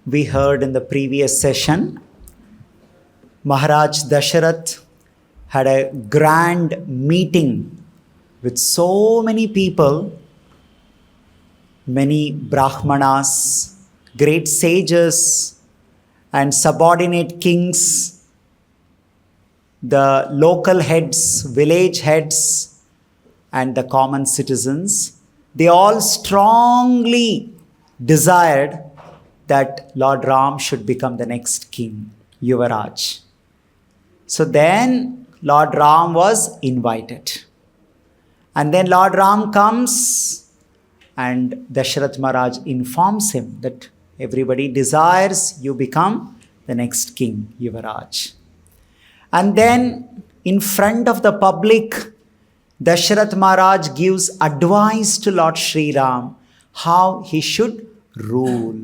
we heard in the previous session, Maharaj Dasharath had a grand meeting with so many people, many brahmanas, great sages, and subordinate kings, the local heads, village heads, and the common citizens. They all strongly desired that Lord Ram should become the next king, Yuvaraj. So then Lord Ram was invited. And then Lord Ram comes and Dasharath Maharaj informs him that everybody desires you become the next king, Yuvaraj. And then in front of the public, Dasharath Maharaj gives advice to Lord Sri Ram how he should rule.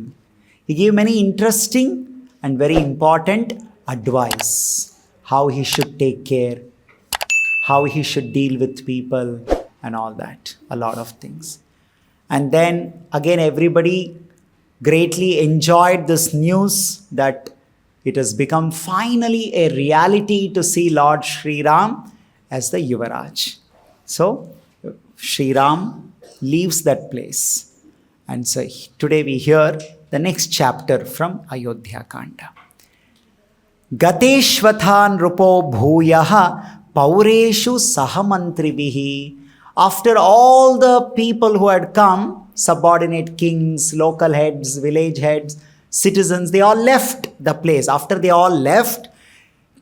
He gave many interesting and very important advice. How he should take care, how he should deal with people and all that. A lot of things. And then again everybody greatly enjoyed this news that it has become finally a reality to see Lord Sri Ram as the Yuvaraj. So Sri Ram leaves that place. And so today we hear the next chapter from Ayodhya Kanda. Gateshvathan rupo bhuyaha paureshu sahamantrivihi. After all the people who had come, subordinate kings, local heads, village heads, citizens, they all left the place. After they all left,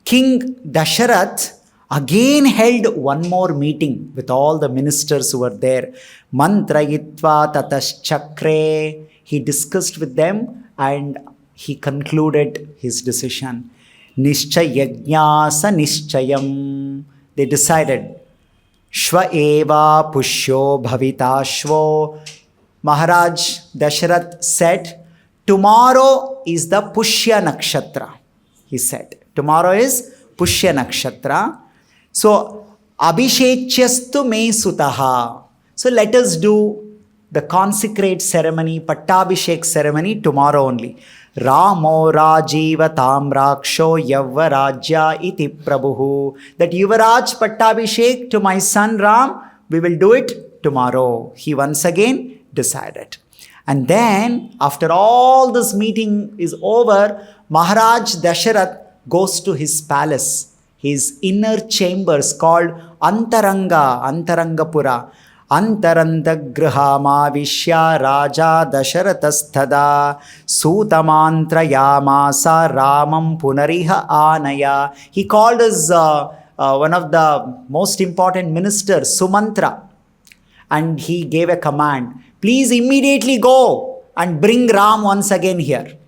King Dasharath again held one more meeting with all the ministers who were there. Mantrayitva tataschakre. He discussed with them and he concluded his decision. Nishchayajnasa nischayam. They decided. Shva eva pushyo bhavitashvo. Maharaj Dasharath said, tomorrow is the Pushya Nakshatra. He said, tomorrow is Pushya Nakshatra. So, Abhishekyastu me sutaha. So, let us do the consecrate ceremony, Pattabhishek ceremony tomorrow only. Ramo Rajiva Tamraksho Yavarajya iti Prabhu. That Yuvaraj Pattabhishek to my son Ram, we will do it tomorrow. He once again decided. And then, after all this meeting is over, Maharaj Dasharath goes to his palace, his inner chambers called Antarangapura. Antarandagrahama Vishya Raja Dasharathasthada Sutamantrayamasa Ramam Punariha Anaya. He called his one of the most important ministers, Sumantra, and he gave a command. Please immediately go and bring Ram once again here.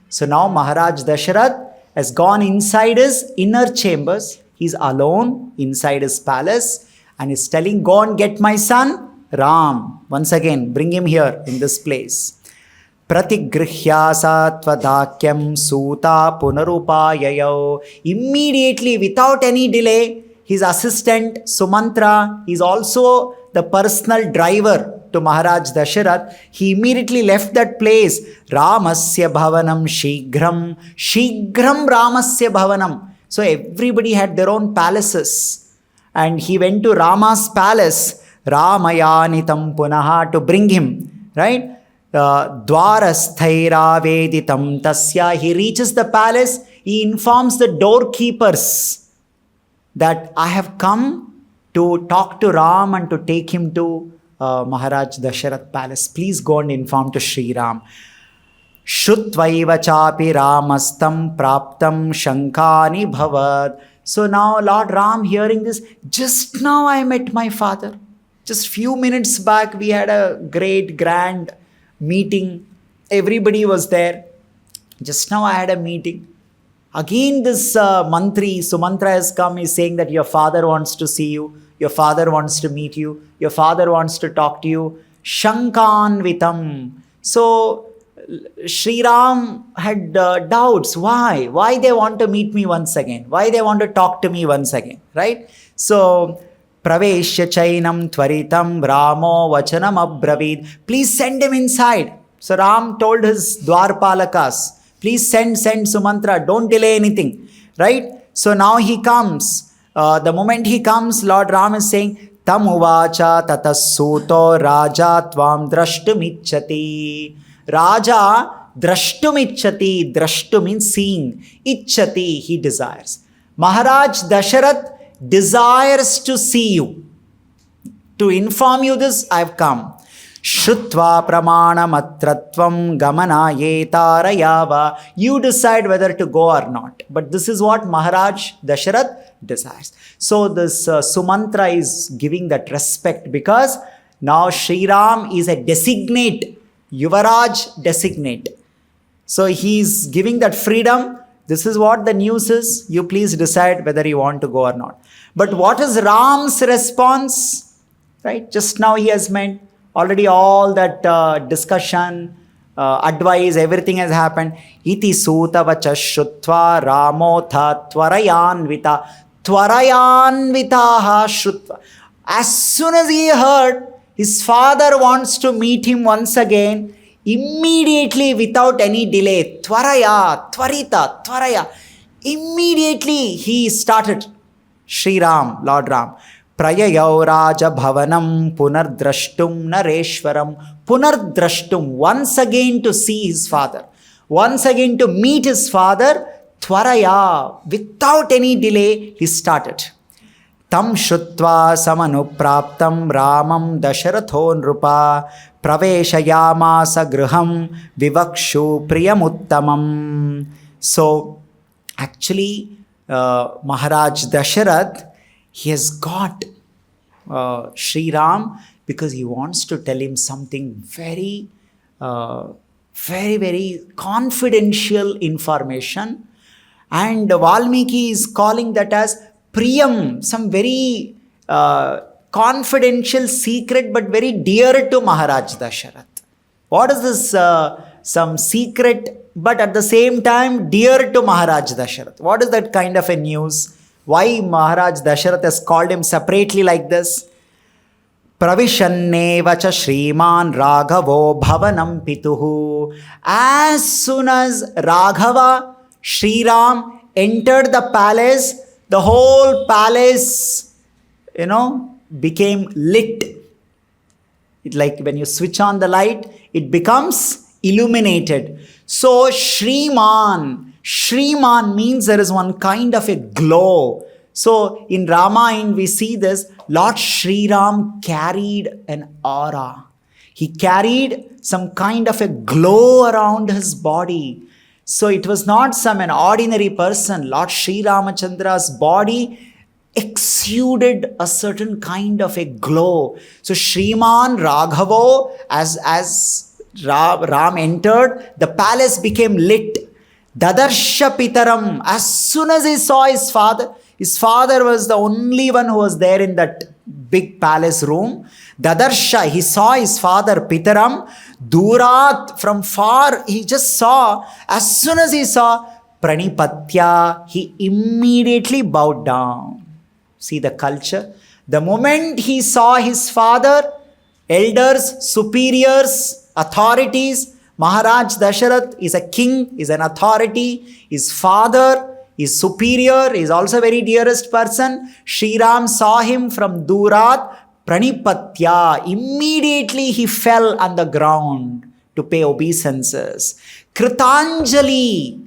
So now Maharaj Dasharath has gone inside his inner chambers. He's alone inside his palace. And is telling, go and get my son Ram. Once again, bring him here in this place. Pratigrihya satvadakyam suta punarupayayo. Immediately, without any delay, his assistant Sumantra is also the personal driver to Maharaj Dasharath. He immediately left that place. Ramasya bhavanam shighram. Shighram Ramasya bhavanam. So everybody had their own palaces. And he went to Rama's palace, Ramayanitam punaha, to bring him, right? Dwarasthaira veditam tasya. He reaches the palace, he informs the doorkeepers that I have come to talk to Ram and to take him to Maharaj Dasharath palace. Please go and inform to Sri Ram. Shutvaiva chapi ramastam praptam shankani bhavad. So now Lord Ram hearing this, just now I met my father. Just few minutes back we had a great grand meeting. Everybody was there. Just now I had a meeting. Again this mantri, Sumantra has come, is saying that your father wants to see you. Your father wants to meet you. Your father wants to talk to you. Shankanvitam. So Sri Ram had doubts. Why? Why they want to meet me once again? Why they want to talk to me once again? Right? So, Praveshya chainam tvaritam Ramo vachanam abbravid. Please send him inside. So Ram told his Dwarpalakas, please send Sumantra, don't delay anything, right? So now he comes. The moment he comes, Lord Ram is saying, Tam uvacha tatasuto raja tvam drashtumichati. Raja drashtumichati. Drashtu means seeing. Ichati, he desires. Maharaj Dasharath desires to see you. To inform you this, I have come. Shrutva pramana matratvam gamanayetārayāva. You decide whether to go or not. But this is what Maharaj Dasharath desires. So this Sumantra is giving that respect because now Sri Ram is a designate, Yuvaraj designate. So he is giving that freedom. This is what the news is. You please decide whether you want to go or not. But what is Ram's response? Right? Just now he has meant. Already all that discussion, advice, everything has happened. Iti suta vacha shrutva ramotha tvarayanvita. Tvarayanvitaha shrutva. As soon as he heard his father wants to meet him once again, immediately without any delay, tvaraya, tvarita, tvaraya. Immediately he started. Sri Ram, Lord Ram. Prayayau Raja Bhavanam Punardrashtum Nareshwaram. Punardrashtum, once again to see his father, once again to meet his father. Tvaraya, without any delay, he started. Tam Shrutva Samanupraptam Ramam Dasharatho Nrupa Praveshayamasa Griham Vivakshu Priyamuttamam. So, actually, Maharaj Dasharath, he has got Sri Ram because he wants to tell him something very, very confidential information. And Valmiki is calling that as Priyam, some very confidential secret but very dear to Maharaj Dasharath. What is this? Some secret but at the same time dear to Maharaj Dasharath. What is that kind of a news? Why Maharaj Dasharath has called him separately like this? Pravishanne vacha Shriman Raghavo Bhavanam Pituhu. As soon as Raghava, Sri Ram entered the palace, the whole palace, became lit. It like when you switch on the light, it becomes illuminated. So Shriman means there is one kind of a glow. So in Ramayan we see this, Lord Sri Ram carried an aura. He carried some kind of a glow around his body. So it was not an ordinary person. Lord Sri Ramachandra's body exuded a certain kind of a glow. So Shriman Raghavo, as Ram entered, the palace became lit. Dadarsha Pitaram, as soon as he saw his father was the only one who was there in that big palace room. Dadarsha, he saw his father Pitaram. Durat, from far, he just saw. As soon as he saw Pranipatya, he immediately bowed down. See the culture? The moment he saw his father, elders, superiors, authorities, Maharaj Dasharath is a king, is an authority, his father is superior, is also a very dearest person. Sri Ram saw him from Durat, Pranipatya. Immediately he fell on the ground to pay obeisances. Kritanjali,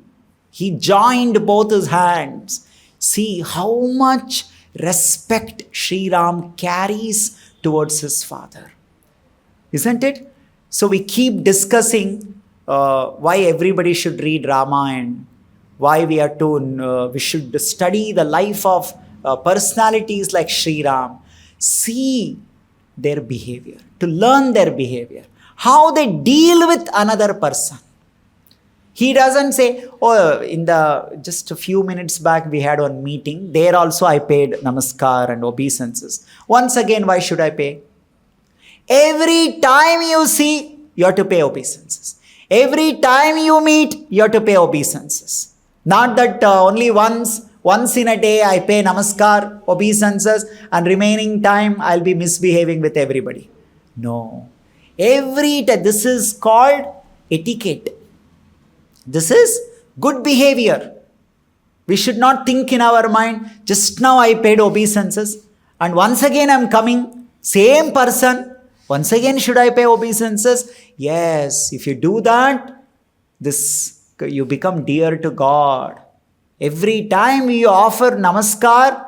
he joined both his hands. See how much respect Sri Ram carries towards his father. Isn't it? So we keep discussing why everybody should read Ramayan, why we should study the life of personalities like Sri Ram. See their behavior, to learn their behavior, how they deal with another person. He doesn't say, just a few minutes back we had one meeting, there also I paid namaskar and obeisances. Once again, why should I pay? Every time you see, you have to pay obeisances. Every time you meet, you have to pay obeisances. Not that only once in a day I pay namaskar, obeisances, and remaining time I'll be misbehaving with everybody. No. Every time, this is called etiquette. This is good behavior. We should not think in our mind, just now I paid obeisances and once again I am coming, same person, once again should I pay obeisances? Yes, if you do that, you become dear to God. Every time you offer namaskar,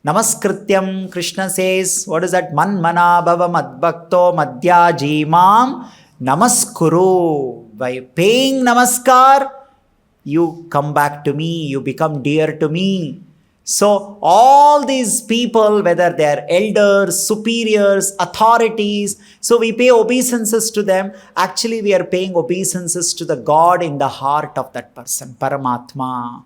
namaskrityam, Krishna says, what is that? Man mana bhava madbhakto madhya jimam namaskuru. By paying namaskar, you come back to me, you become dear to me. So all these people, whether they are elders, superiors, authorities, so we pay obeisances to them. Actually, we are paying obeisances to the God in the heart of that person, Paramatma.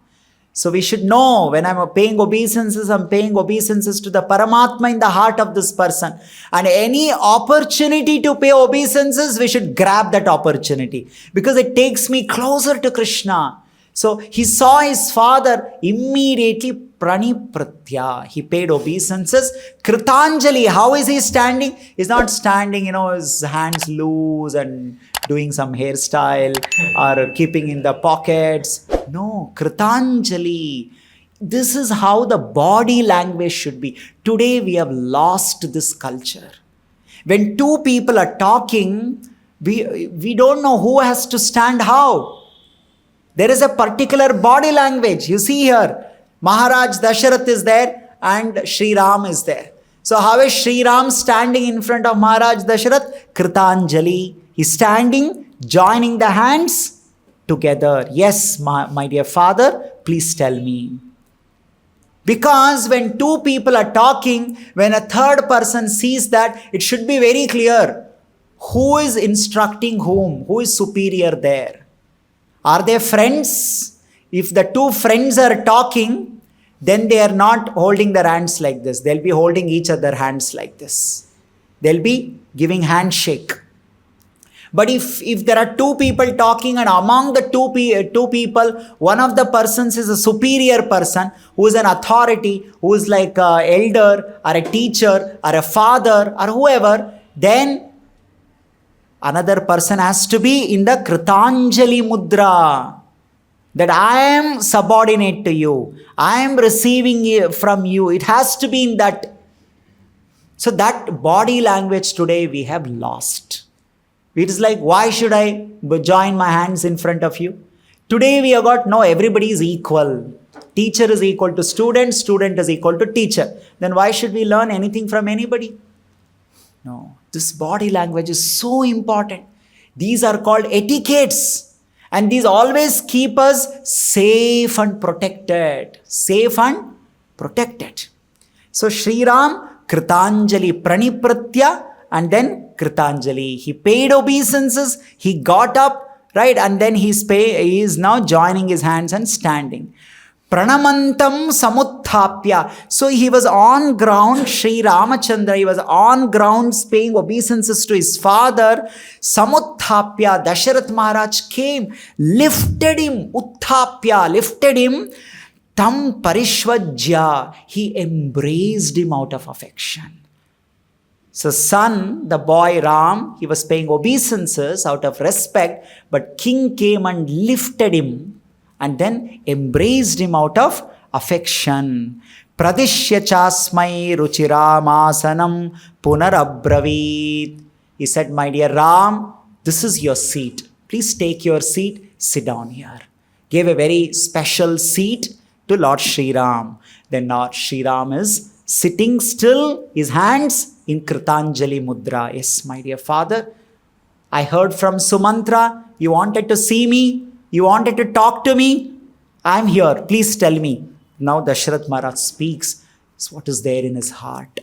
So we should know, when I'm paying obeisances, I'm paying obeisances to the Paramatma in the heart of this person. And any opportunity to pay obeisances, we should grab that opportunity, because it takes me closer to Krishna. So he saw his father, immediately pranipratya, he paid obeisances. Kritanjali, how is he standing? He's not standing, his hands loose and doing some hairstyle or keeping in the pockets. No, Kritanjali. This is how the body language should be. Today we have lost this culture. When two people are talking, we don't know who has to stand how. There is a particular body language. You see here, Maharaj Dasharath is there and Sri Ram is there. So how is Sri Ram standing in front of Maharaj Dasharath? Kritanjali. He's standing, joining the hands together. Yes, my dear father, please tell me. Because when two people are talking, when a third person sees that, it should be very clear who is instructing whom, who is superior there. Are they friends? If the two friends are talking, then they are not holding their hands like this. They'll be holding each other hands like this. They'll be giving handshake. But if there are two people talking, and among the two people, one of the persons is a superior person, who is an authority, who is like an elder or a teacher or a father or whoever, then another person has to be in the Kritanjali Mudra. That I am subordinate to you. I am receiving from you. It has to be in that. So that body language today we have lost. It is like, why should I join my hands in front of you? Today we have got, no, everybody is equal. Teacher is equal to student, student is equal to teacher. Then why should we learn anything from anybody? No, this body language is so important. These are called etiquettes. And these always keep us safe and protected. Safe and protected. So Sri Ram, Kritanjali Pranipratya, and then Kritanjali. He paid obeisances, he got up, right? And then he is now joining his hands and standing. Pranamantam Samuthapya. So he was on ground, Sri Ramachandra, he was on ground paying obeisances to his father. Samuthapya, Dasharath Maharaj came, lifted him, Uthapya, lifted him. Tam Parishvajya, he embraced him out of affection. So son, the boy Ram, he was paying obeisances out of respect, but king came and lifted him and then embraced him out of affection. Pradishya chasmai ruchiramasanam punarabravit. He said, my dear Ram, this is your seat. Please take your seat, sit down here. Gave a very special seat to Lord Sri Ram. Then Lord Sri Ram is sitting still, his hands in Kritanjali Mudra. Yes, my dear father, I heard from Sumantra, you wanted to see me, you wanted to talk to me. I'm here, please tell me. Now Dasharath Maharaj speaks. So what is there in his heart?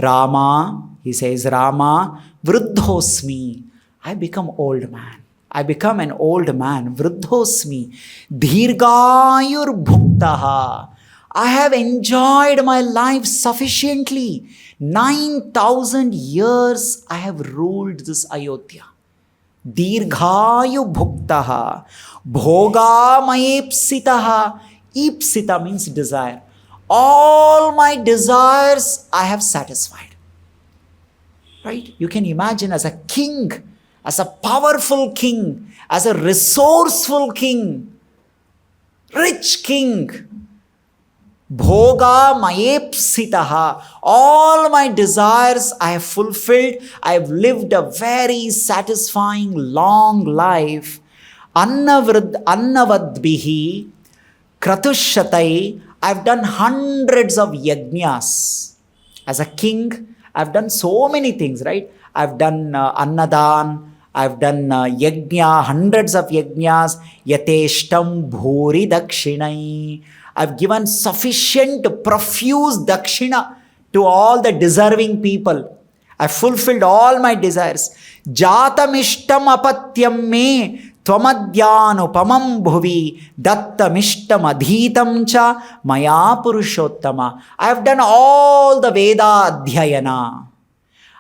Rama, he says, Rama, Vruddhosmi. I become old man. I become an old man. Vruddhosmi. Dhirgayur bhuktaha. I have enjoyed my life sufficiently. 9,000 years I have ruled this Ayodhya. Dirghayu bhuktaha. Bhoga maepsitaha. Ipsita means desire. All my desires I have satisfied. Right? You can imagine as a king, as a powerful king, as a resourceful king, rich king. Bhoga mayepsitaha. All my desires I have fulfilled. I have lived a very satisfying long life. Annavadbihi kratushatai. I've done hundreds of yajnas. As a king, I've done so many things, right? I've done annadan, I've done yajna, hundreds of yajnas. Yateshtam bhuri dakshinai. I've given sufficient, profuse dakshina to all the deserving people. I've fulfilled all my desires. Jatamishtam apatyam me tvamadyanupamam bhuvi dattamishtam adhitam cha maya purushottama. I've done all the Veda adhyayana.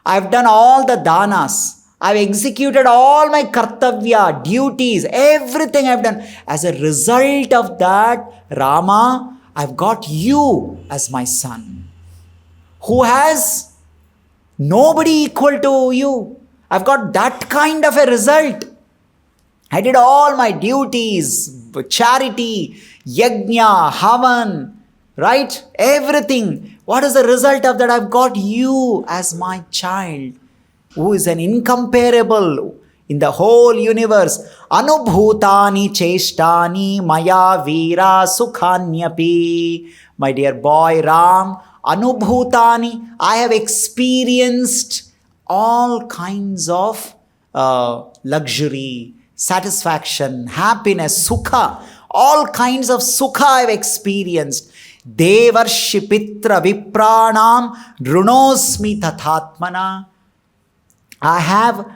I've done all the danas. I've executed all my kartavya, duties, everything I've done. As a result of that, Rama, I've got you as my son, who has nobody equal to you. I've got that kind of a result. I did all my duties, charity, yajna, havan, right? Everything. What is the result of that? I've got you as my child, who is an incomparable in the whole universe. Anubhutani cheshtani maya vira sukhanyapi. My dear boy Ram, anubhutani, I have experienced all kinds of luxury, satisfaction, happiness, sukha, all kinds of sukha I have experienced. Devarshipitra vipranam runosmi tathatmana. I have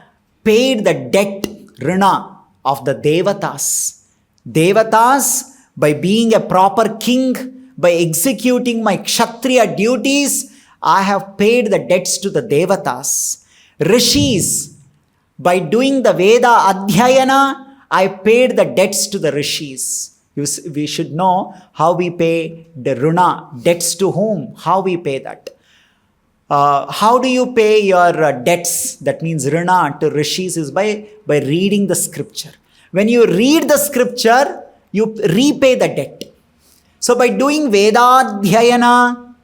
paid the debt, rina, of the Devatas. Devatas, by being a proper king, by executing my Kshatriya duties, I have paid the debts to the Devatas. Rishis, by doing the Veda Adhyayana, I paid the debts to the Rishis. We should know how we pay the runa, debts to whom, how we pay that. How do you pay your debts? That means rina to rishis is by reading the scripture. When you read the scripture, you repay the debt. So by doing Vedadhyayana,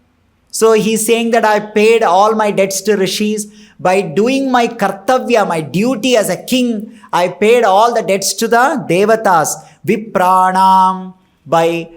so he's saying that I paid all my debts to rishis. By doing my kartavya, my duty as a king, I paid all the debts to the devatas. Vipranam, by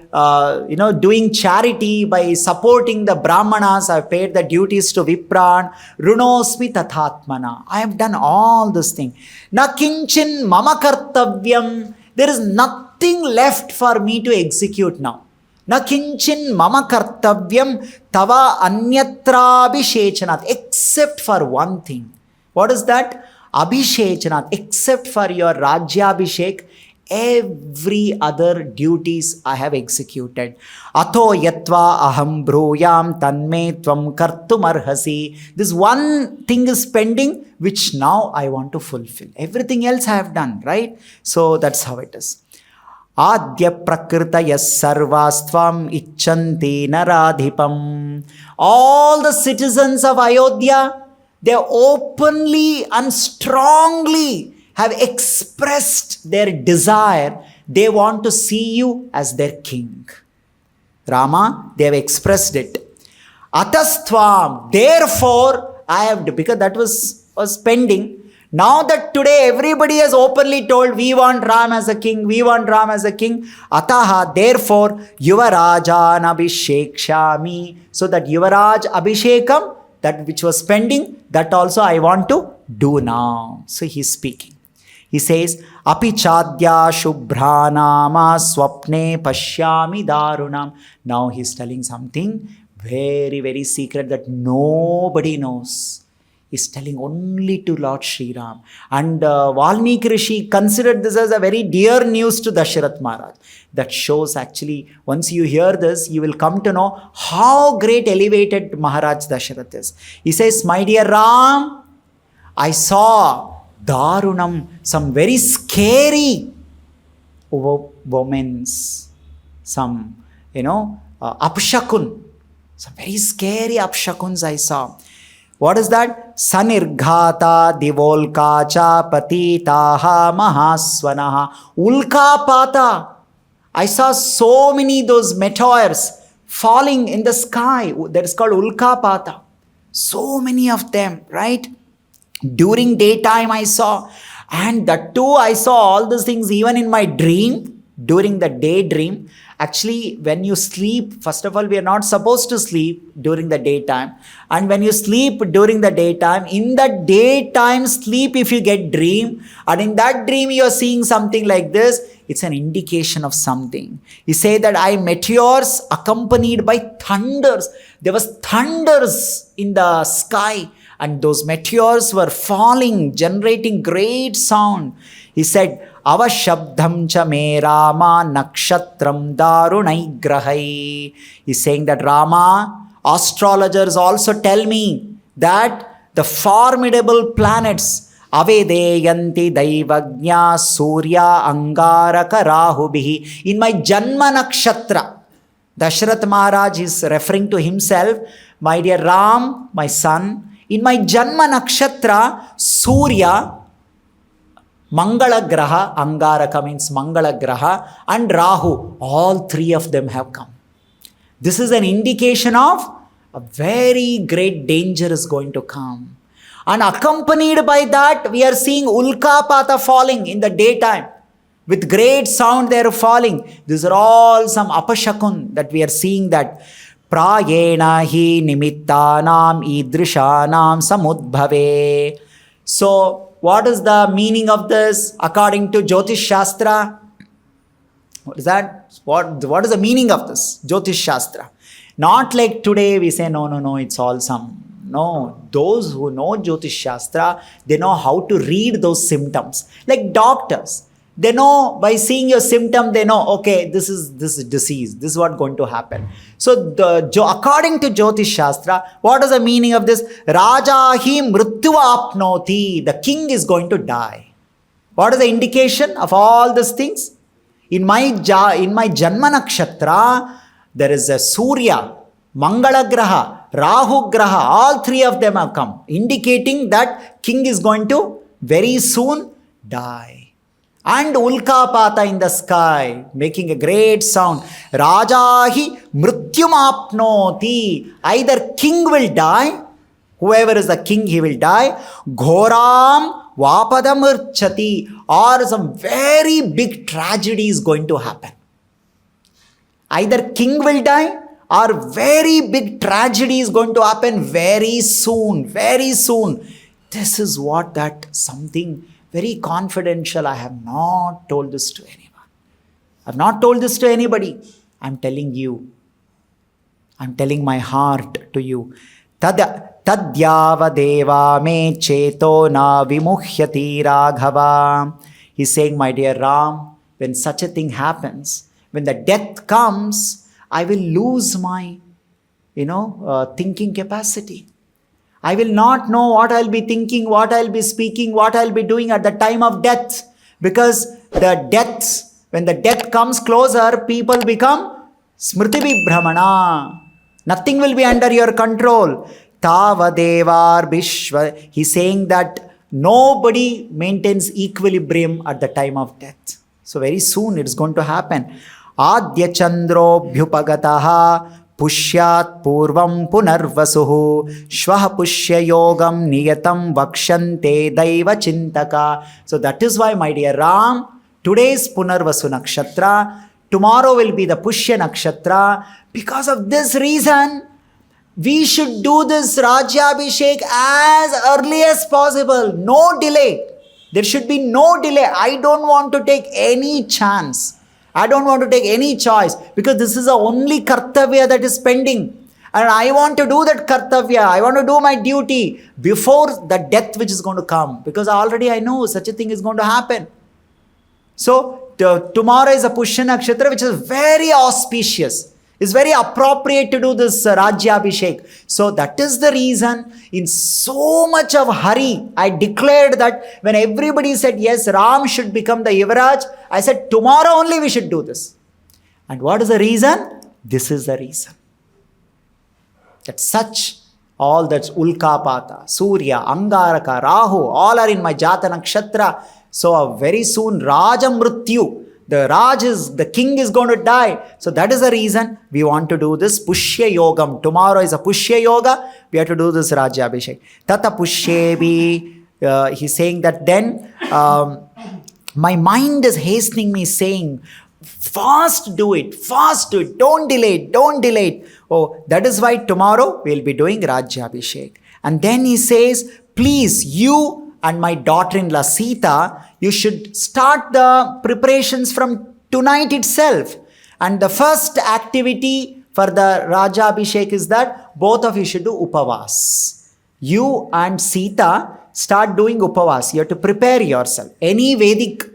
doing charity, by supporting the brahmanas, I paid the duties to Vipran. Runosmi tathatmana. I have done all this thing. Na kinchin mama kartavyam. There is nothing left for me to execute now. Na kinchin mama kartavyam tava anyatra abhishechanat. Except for one thing. What is that? Abhishechanat. Except for your Rajya Abhishek, every other duties I have executed. Atho yatva aham bruyam tanme tvam kartum arhasi. This one thing is pending, which now I want to fulfill. Everything else I have done, right? So that's how it is. Adya prakritaya sarvastvam icchanti naradhipam. All the citizens of Ayodhya, they openly and strongly have expressed their desire. They want to see you as their king. Rama, they have expressed it. Atastvam, therefore, I have, because that was pending. Now that today everybody has openly told, we want Ram as a king, we want Ram as a king. Ataha, therefore, Yuvarajan Abhishekshami. So that Yuvaraj Abhishekam, that which was pending, that also I want to do now. So he's speaking. He says, Api chadya shubhranama swapne pashyami darunam. Now he's telling something very, very secret that nobody knows. He's telling only to Lord Sri Ram. And Valmiki Rishi considered this as a very dear news to Dasharath Maharaj. That shows actually, once you hear this, you will come to know how great elevated Maharaj Dasharath is. He says, my dear Ram, I saw Darunam, some very scary women's, some, Apshakun, some very scary Apshakuns I saw. What is that? Sanirghata divolkacha patitaha mahaswanaha. Ulkapata. I saw so many those meteors falling in the sky. That is called ulkapata. So many of them, right? During daytime I saw. And that too, I saw all these things even in my dream, during the daydream. Actually, when you sleep, first of all, we are not supposed to sleep during the daytime. And when you sleep during the daytime, in the daytime sleep, if you get dream, and in that dream you are seeing something like this, it's an indication of something. He say that I meteors accompanied by thunders. There was thunders in the sky, and those meteors were falling, generating great sound. He said, Avashabdham cha me Rama nakshatram darunai grahai. He's saying that Rama, astrologers also tell me that the formidable planets, Avedeyanti Daivagnya Surya Angaraka Rahubihi, in my Janma Nakshatra, Dasharath Maharaj is referring to himself, my dear Ram, my son, in my Janma Nakshatra, Surya, Mangala Graha, Angaraka means Mangala Graha, and Rahu, all three of them have come. This is an indication of a very great danger is going to come. And accompanied by that, we are seeing Ulkapata falling in the daytime. With great sound they are falling. These are all some apashakun that we are seeing that. Prayena hi nimittanam idrishanam samudbhave. So, what is the meaning of this according to Jyotish Shastra? What is that? What is the meaning of this Jyotish Shastra? Not like today we say, no, it's all some. No, those who know Jyotish Shastra, they know how to read those symptoms. Like doctors, they know by seeing your symptom, they know, okay, this is disease, this is what going to happen. So, according to Jyotish Shastra, what is the meaning of this? Rajahi mrityuva apnoti, the king is going to die. What is the indication of all these things? In my Janma Nakshatra, there is a Surya, Mangala Graha, Rahu Graha, all three of them have come, indicating that king is going to very soon die. And Ulkapata in the sky, making a great sound. Rajahi mrityumapnoti. Either king will die, whoever is the king, he will die. Ghoram vapadamurchati. Or some very big tragedy is going to happen. Either king will die, or very big tragedy is going to happen very soon, very soon. This is what that something very confidential. I have not told this to anyone. I have not told this to anybody. I am telling you. I am telling my heart to you. Tadyava deva me cheto na vimuhyati raghava. He's saying, my dear Ram, when such a thing happens, when the death comes, I will lose my, thinking capacity. I will not know what I'll be thinking, what I'll be speaking, what I'll be doing at the time of death. Because when the death comes closer, people become smriti vibhramana. Nothing will be under your control. Tavadevar bishva. He's saying that nobody maintains equilibrium at the time of death. So very soon it's going to happen. Adya chandro bhyupagataha Pushyat purvam punarvasuhu Shvaha pushya yogam niyatam vakshante daiva chintaka. So that is why, my dear Ram, today's Punarvasu Nakshatra, tomorrow will be the Pushya Nakshatra. Because of this reason, we should do this Rajyabhishek as early as possible. No delay. There should be no delay. I don't want to take any chance. I don't want to take any choice, because this is the only kartavya that is pending. And I want to do that kartavya. I want to do my duty before the death which is going to come. Because already I know such a thing is going to happen. So tomorrow is a Pushya Nakshatra, which is very auspicious. It's very appropriate to do this Rajyabhishek. So that is the reason, in so much of hurry, I declared that when everybody said, yes, Ram should become the Yuvraj, I said, tomorrow only we should do this. And what is the reason? This is the reason. That such All that's Ulkapata, Surya, Angaraka, Rahu, all are in my Jata Nakshatra. So very soon Raja Mrityu, the king is going to die. So that is the reason we want to do this Pushya Yogam. Tomorrow is a Pushya Yoga. We have to do this Rajyabhishek. Tata Pushyebi, he's saying that then my mind is hastening me saying, fast do it, don't delay it. Oh, that is why tomorrow we'll be doing Rajyabhishek. And then he says, please, you and my daughter-in-law Sita, you should start the preparations from tonight itself. And the first activity for the Rajyabhishek is that both of you should do Upavas. You and Sita start doing Upavas. You have to prepare yourself. Any Vedic,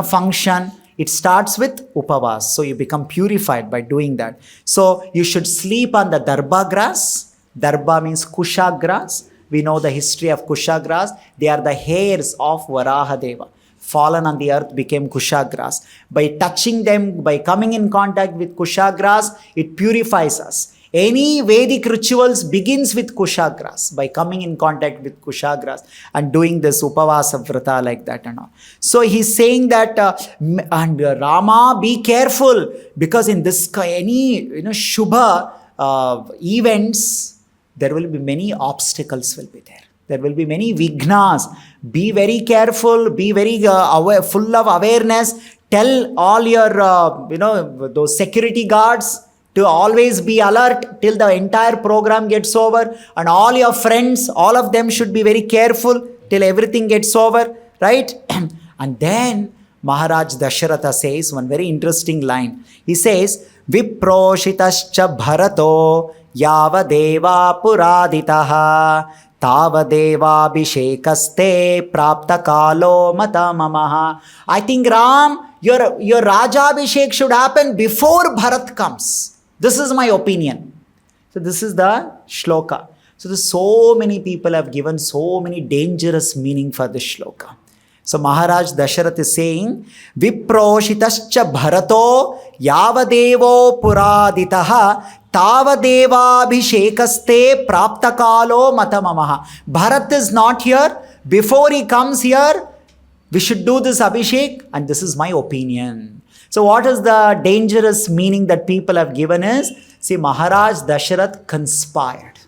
function, it starts with Upavas. So you become purified by doing that. So you should sleep on the Darbha grass. Darbha means Kusha grass. We know the history of Kusha grass. They are the hairs of Varahadeva. Fallen on the earth became Kusha grass. By touching them, by coming in contact with Kusha grass, it purifies us. Any Vedic rituals begins with Kusha grass, by coming in contact with Kusha grass and doing this Upavasa Vrata like that and all. So he's saying that, and Rama, be careful, because in this any Shubha events, there will be many obstacles will be there. There will be many vignas. Be very careful, be very aware, full of awareness. Tell all your, those security guards to always be alert till the entire program gets over. And all your friends, all of them should be very careful till everything gets over, right? And then Maharaj Dasharatha says one very interesting line. He says, Viproshitascha Bharato Yavadeva Puraditaha Tavadeva Abhishekaste Prapta Kalo Mata Mamaha. I think Ram, your Rajabhishek should happen before Bharat comes. This is my opinion. So this is the shloka. So so many people have given so many dangerous meaning for this shloka. So Maharaj Dasharath is saying, Viproshitascha Bharato Yavadevo Puraditaha Tavadeva Abhishekaste Praptakalo Matamamaha. Bharat is not here. Before he comes here, we should do this Abhishek, and this is my opinion. So what is the dangerous meaning that people have given is, see, Maharaj Dasharath conspired.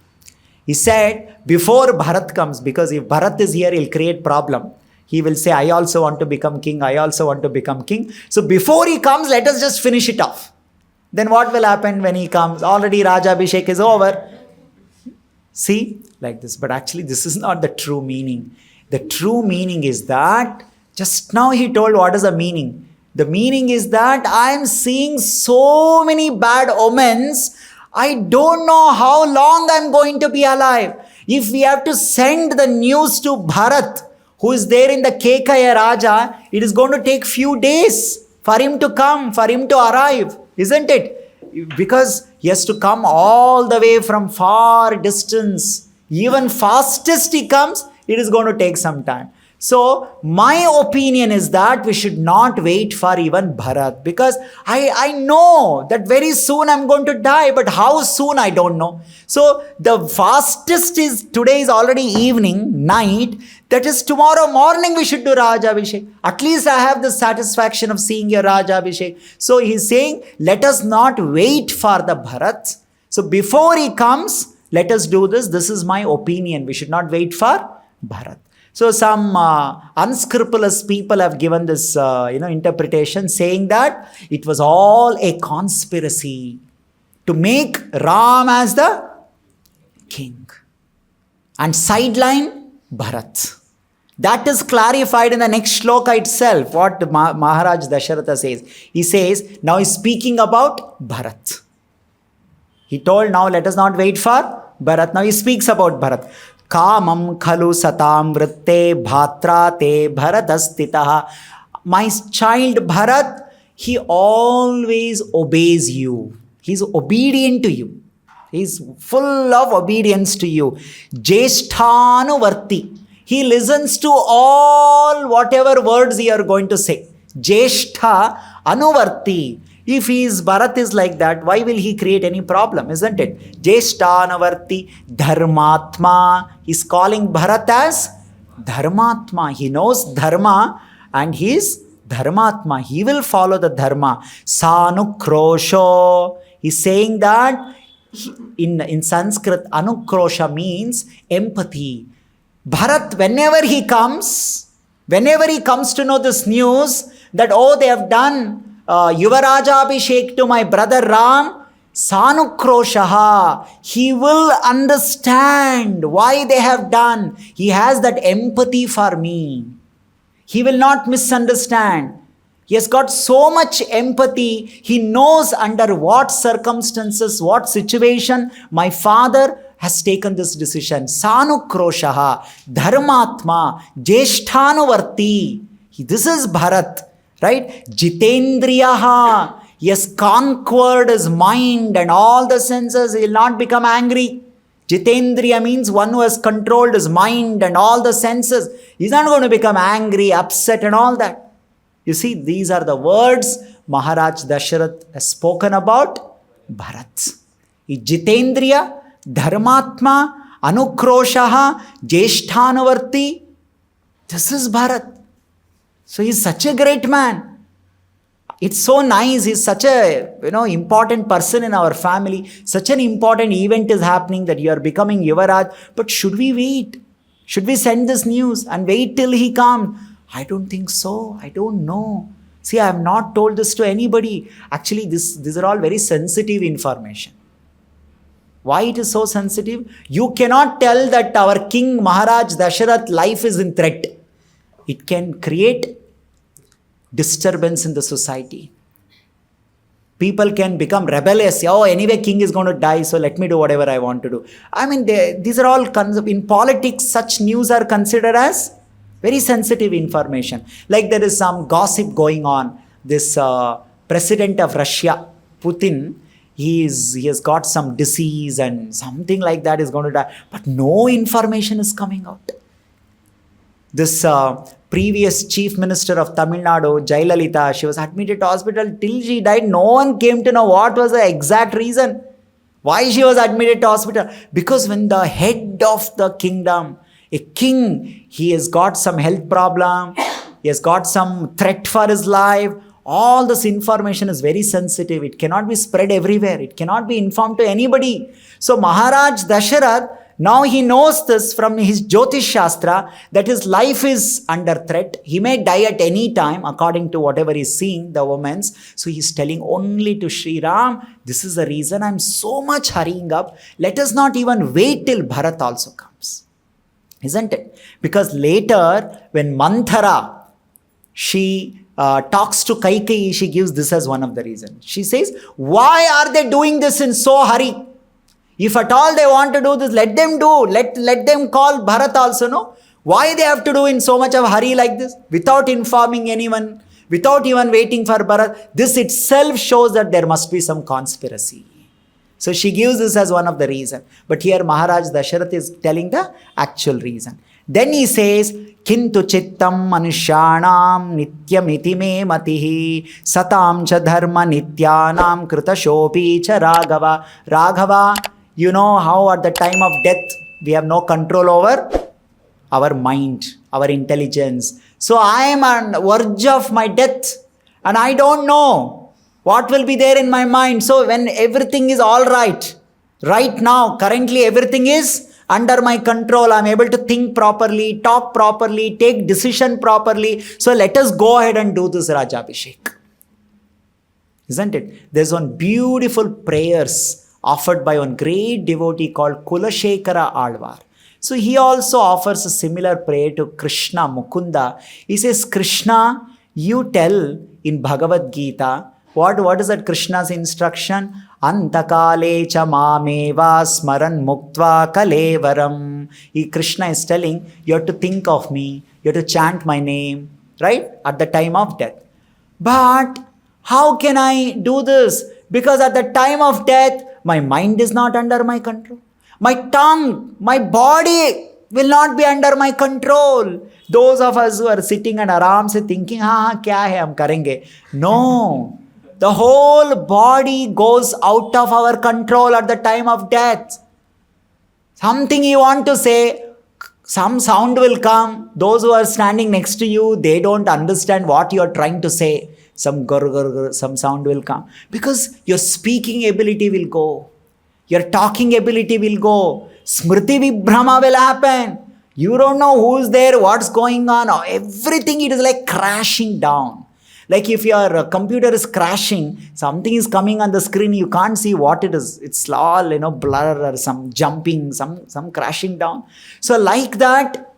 He said, before Bharat comes, because if Bharat is here, he'll create problem. He will say, I also want to become king. I also want to become king. So before he comes, let us just finish it off. Then what will happen when he comes? Already Rajabhishek is over. See, like this. But actually, this is not the true meaning. The true meaning is that, just now he told what is the meaning. The meaning is that I am seeing so many bad omens. I don't know how long I am going to be alive. If we have to send the news to Bharat, who is there in the Kekaya Raja, it is going to take few days for him to come, for him to arrive, isn't it? Because he has to come all the way from far distance. Even fastest he comes, it is going to take some time. So my opinion is that we should not wait for even Bharat, because I know that very soon I'm going to die, but how soon I don't know. So the fastest is, today is already evening, night, that is tomorrow morning we should do Rajabhishek. At least I have the satisfaction of seeing your Rajabhishek. So he's saying, let us not wait for the Bharat. So before he comes, let us do this. This is my opinion. We should not wait for Bharat. So some unscrupulous people have given this interpretation, saying that it was all a conspiracy to make Ram as the king and sideline Bharat. That is clarified in the next shloka itself, what Maharaj Dasharatha says. He says, now he's speaking about Bharat. He told, now let us not wait for Bharat. Now he speaks about Bharat. Kamam khalu satam vritte bhatra te bharatastitaha. My child Bharat, he always obeys you. He's obedient to you. He's full of obedience to you. Jeshthanuvarti. He listens to all whatever words you are going to say. Jeshtha anuvarti. If Bharat is like that, why will he create any problem, isn't it? Jeshtanavarti Dharmatma. He's calling Bharat as Dharmatma. He knows Dharma and he is Dharmatma. He will follow the Dharma. Sanukrosho. He's saying that in Sanskrit, Anukrosha means empathy. Bharat, whenever he comes to know this news that, oh, they have done Yuvaraja Abhishek to my brother Ram, Sanukroshaha, he will understand why they have done. He has that empathy for me. He will not misunderstand. He has got so much empathy. He knows under what circumstances, what situation my father has taken this decision. Sanukroshaha, Dharmatma, Jeshthanuvarti. This is Bharat, right? Jitendriyaha. He has conquered his mind and all the senses. He will not become angry. Jitendriya means one who has controlled his mind and all the senses. He's not going to become angry, upset and all that. You see, these are the words Maharaj Dasharath has spoken about Bharat. Jitendriya, Dharmatma, Anukroshaha, Jeshthanuvarti. This is Bharat. So he's such a great man. It's so nice. He's such a important person in our family. Such an important event is happening that you are becoming Yuvaraj. But should we wait? Should we send this news and wait till he comes? I don't think so. I don't know. See, I have not told this to anybody. Actually, these are all very sensitive information. Why it is so sensitive? You cannot tell that our King Maharaj Dasharath life is in threat. It can create disturbance in the society. People can become rebellious. Oh, anyway, king is going to die, so let me do whatever I want to do. I mean, these are all, in politics, such news are considered as very sensitive information. Like there is some gossip going on. This president of Russia, Putin, he has got some disease and something like that is going to die. But no information is coming out. This previous chief minister of Tamil Nadu, Jayalalitha, she was admitted to hospital till she died. No one came to know what was the exact reason why she was admitted to hospital. Because when the head of the kingdom, a king, he has got some health problem, he has got some threat for his life, all this information is very sensitive. It cannot be spread everywhere. It cannot be informed to anybody. So Maharaj Dasharath, now he knows this from his Jyotish Shastra that his life is under threat. He may die at any time according to whatever he's seeing, the women's. So he's telling only to Sri Ram, this is the reason I'm so much hurrying up. Let us not even wait till Bharat also comes. Isn't it? Because later when Manthara, she talks to Kaikeyi, she gives this as one of the reasons. She says, why are they doing this in so hurry? If at all they want to do this, let them do. Let them call Bharat also, no? Why they have to do in so much of hurry like this? Without informing anyone, without even waiting for Bharat. This itself shows that there must be some conspiracy. So she gives this as one of the reasons. But here Maharaj Dasharath is telling the actual reason. Then he says, Kintu chittam manushyanam nityamiti me matihi satam cha dharma nityanam kritashopi cha raghava. Raghava, you know how at the time of death we have no control over our mind, our intelligence. So I am on the verge of my death and I don't know what will be there in my mind. So when everything is all right now, currently everything is under my control. I'm able to think properly, talk properly, take decision properly. So let us go ahead and do this Rajabhishek. Isn't it? There's one beautiful prayers offered by one great devotee called Kulashekara Alvar. So he also offers a similar prayer to Krishna Mukunda. He says, Krishna, you tell in Bhagavad Gita, what is that Krishna's instruction? Antakale cha mameva smaran muktva kalevaram. Krishna is telling, you have to think of me, you have to chant my name, right? At the time of death. But how can I do this? Because at the time of death, my mind is not under my control. My tongue, my body will not be under my control. Those of us who are sitting and aram se thinking, kya hai hum karenge. No. the whole body goes out of our control at the time of death. Something you want to say, some sound will come. Those who are standing next to you, they don't understand what you are trying to say. Some some sound will come. Because your speaking ability will go. Your talking ability will go. Smriti Vibhrama will happen. You don't know who's there, what's going on. Everything, it is like crashing down. Like if your computer is crashing, something is coming on the screen, you can't see what it is. It's all, blur or some jumping, some crashing down. So like that,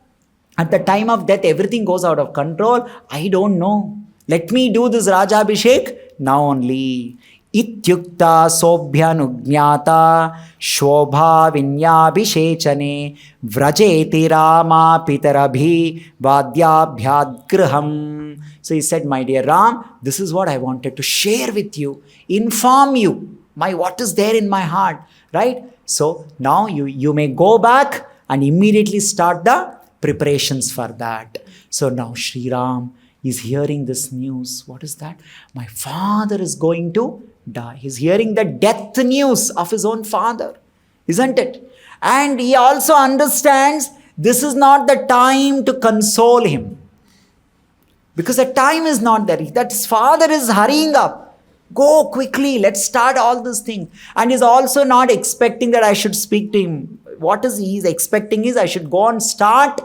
at the time of death, everything goes out of control. I don't know. Let me do this Rajabhishek now only. Ityukta sobhyanujñata shobha vinyabhishechane vrajeti rama pitarabhi vadyabhyadgriham. So he said, my dear Ram, this is what I wanted to share with you, inform you, what is there in my heart, right? So now you may go back and immediately start the preparations for that. So now Sri Ram is hearing this news. What is that? My father is going to die. He's hearing the death news of his own father, isn't it? And he also understands this is not the time to console him. Because the time is not there. That his father is hurrying up. Go quickly, let's start all this thing. And he's also not expecting that I should speak to him. What is he's expecting is I should go and start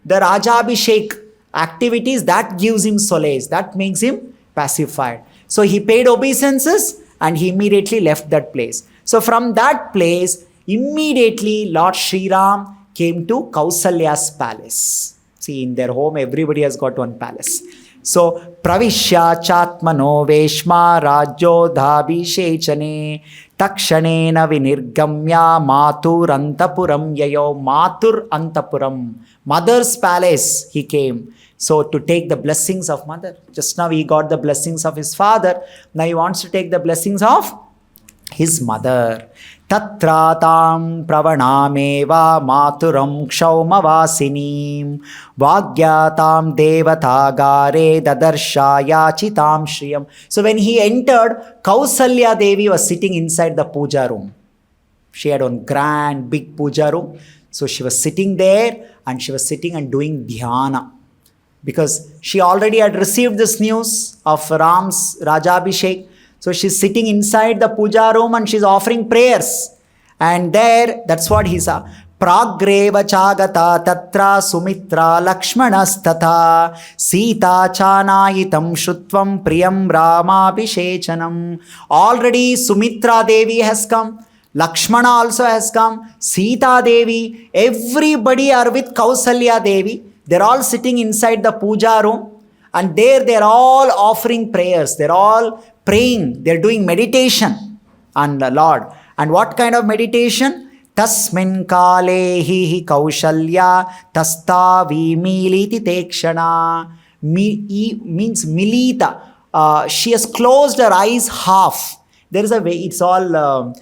the Rajabhishek activities. That gives him solace. That makes him pacified. So he paid obeisances and he immediately left that place. So from that place, immediately Lord Sri Ram came to Kausalya's palace. See, in their home, everybody has got one palace. So, Pravishya Chatmano Veshma Rajyodhabhishechane Takshanena Vinirgamya Matur Antapuram Yayo. Matur Antapuram. Mother's palace he came. So, to take the blessings of mother. Just now he got the blessings of his father. Now he wants to take the blessings of his mother. Tatratam pravanameva maturam kshaumavasinim vagyatam devatagare dadarshaya chitam shriyam. So when he entered, Kausalya Devi was sitting inside the puja room. She had one grand big puja room. So she was sitting there and she was sitting and doing dhyana. Because she already had received this news of Ram's Rajabhishek. So she's sitting inside the puja room and she's offering prayers. And there, that's what he saw. Pragreva chagata tatra sumitra lakshmanastata sita chanayitam shrutvam priyam ramabhishechanam. Already Sumitra Devi has come. Lakshmana also has come. Sita Devi. Everybody are with Kausalya Devi. They're all sitting inside the puja room. And there they're all offering prayers. They're all praying. They're doing meditation on the Lord. And what kind of meditation? Tasmin kale hi Kaushalya tasta vimiliti tekshana. Means milita. She has closed her eyes half. There is a way, it's all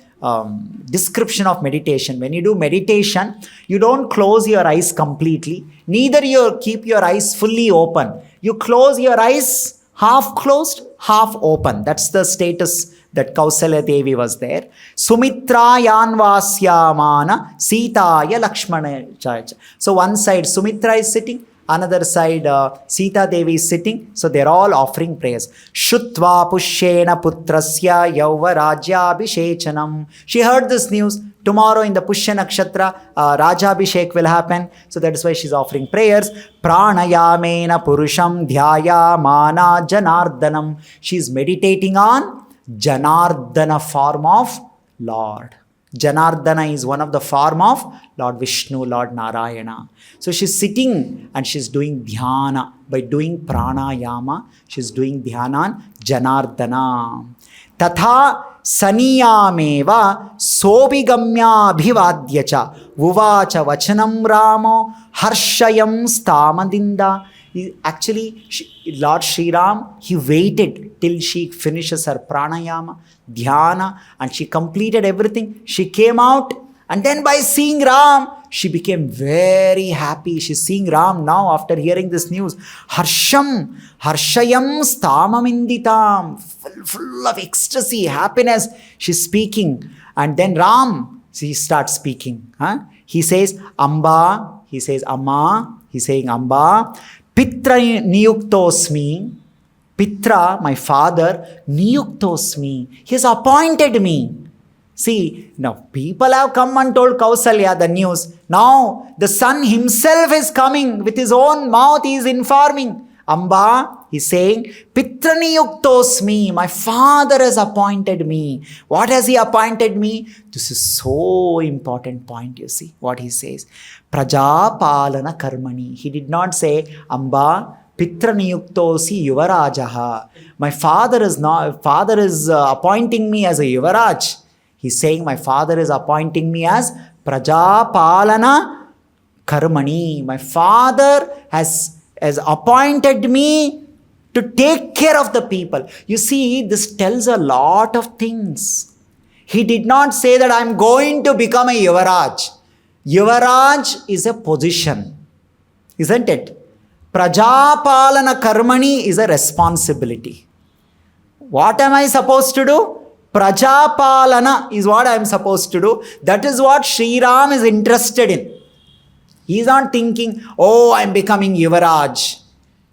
description of meditation. When you do meditation, you don't close your eyes completely. Neither you keep your eyes fully open. You close your eyes half closed, half open. That's the status that Kausalya Devi was there. Sumitra yanvasyamana sitaya lakshmana chacha. So one side Sumitra is sitting, another side Sita Devi is sitting. So they're all offering prayers. Shutva pushyena putrasya yauvarajya abhishechanam. She heard this news. Tomorrow in the Pushya Nakshatra, Rajabhishek will happen. So that is why she's offering prayers. Pranayamena purusham dhyaya mana janardanam. She's meditating on Janardana form of Lord. Janardana is one of the form of Lord Vishnu, Lord Narayana. So she's sitting and she's doing dhyana. By doing pranayama, she's doing dhyana on Janardana. Tatha saniyameva sobigamya bhivadyacha uvacha vachanam ramo harshayam stamadinda. Actually, Lord Sri Ram, he waited till she finishes her pranayama, dhyana, and she completed everything. She came out, and then by seeing Ram, she became very happy. She's seeing Ram now after hearing this news. Harsham, Harshayam Stamaminditam. Full of ecstasy, happiness. She's speaking. And then Ram, she starts speaking. He says, Amba. He says, Amma. He's saying, Amba. Pitra niyuktosmi. Pitra, my father, niyuktosmi. He has appointed me. See, now people have come and told Kausalya the news. Now the son himself is coming with his own mouth. He is informing. Amba, he's saying, Pitra niyuktosmi. My father has appointed me. What has he appointed me? This is so important point, you see, what he says. Prajapalana karmani. He did not say, Amba, Pitra niyuktosi yuvarajaha. My father is appointing me as a yuvaraj. He's saying my father is appointing me as Prajapalana karmani. My father has appointed me to take care of the people. You see, this tells a lot of things. He did not say that I'm going to become a yuvaraj. Yuvaraj is a position, isn't it? Prajapalana karmani is a responsibility. What am I supposed to do? Prajapalana is what I am supposed to do. That is what Sri Ram is interested in. He is not thinking, oh, I am becoming Yuvaraj.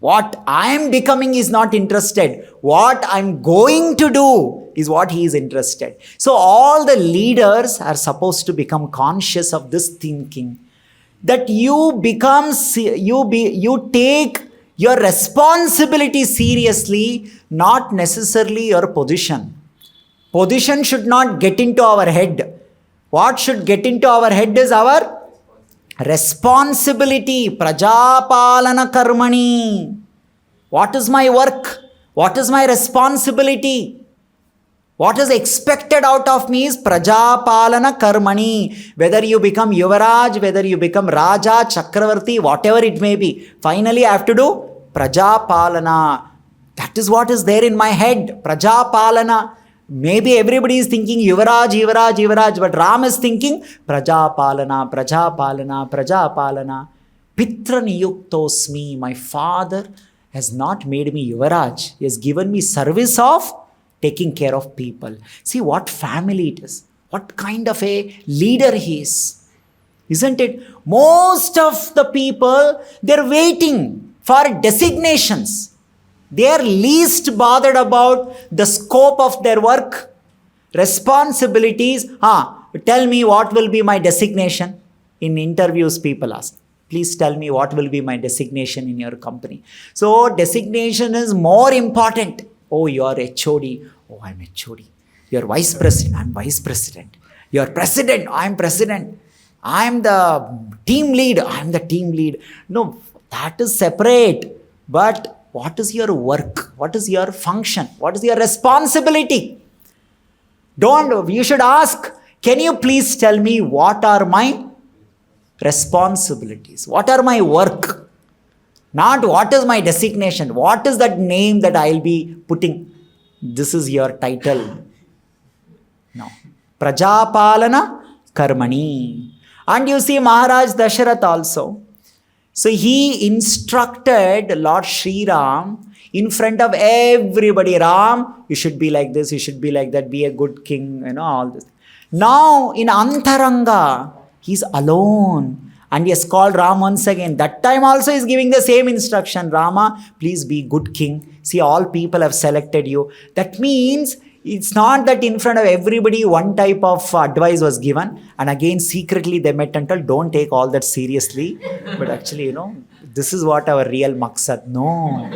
What I am becoming is not interested. What I am going to do is what he is interested. So all the leaders are supposed to become conscious of this thinking. That you take your responsibility seriously, not necessarily your position. Position should not get into our head. What should get into our head is our responsibility. Prajapalana karmani. What is my work? What is my responsibility? What is expected out of me is Prajapalana karmani. Whether you become Yuvaraj, whether you become Raja, Chakravarti, whatever it may be. Finally, I have to do Prajapalana. That is what is there in my head. Prajapalana. Maybe everybody is thinking Yuvaraj, Yuvaraj, Yuvaraj, but Ram is thinking Prajapalana, Prajapalana, Prajapalana. Pitra niyuktosmi. My father has not made me Yuvaraj. He has given me service of taking care of people. See what family it is. What kind of a leader he is. Isn't it? Most of the people, they're waiting for designations. They are least bothered about the scope of their work, responsibilities. Tell me what will be my designation. In interviews, people ask, please tell me what will be my designation in your company. So designation is more important. Oh, you are HOD. Oh, I'm HOD. You're vice president. I'm vice president. You're president. I'm president. I'm the team lead. I'm the team lead. No, that is separate. But what is your work? What is your function? What is your responsibility? You should ask, can you please tell me what are my responsibilities? What are my work? Not what is my designation? What is that name that I'll be putting? This is your title. No. Prajapalana karmani. And you see Maharaj Dasharath also. So he instructed Lord Sri Ram in front of everybody. Ram, you should be like this, you should be like that, be a good king, all this. Now in Antaranga, he's alone. And he has called Ram once again. That time also he is giving the same instruction. Rama, please be good king. See, all people have selected you. That means it's not that in front of everybody one type of advice was given and again secretly they met and told, don't take all that seriously. But actually, this is what our real maqsad. No.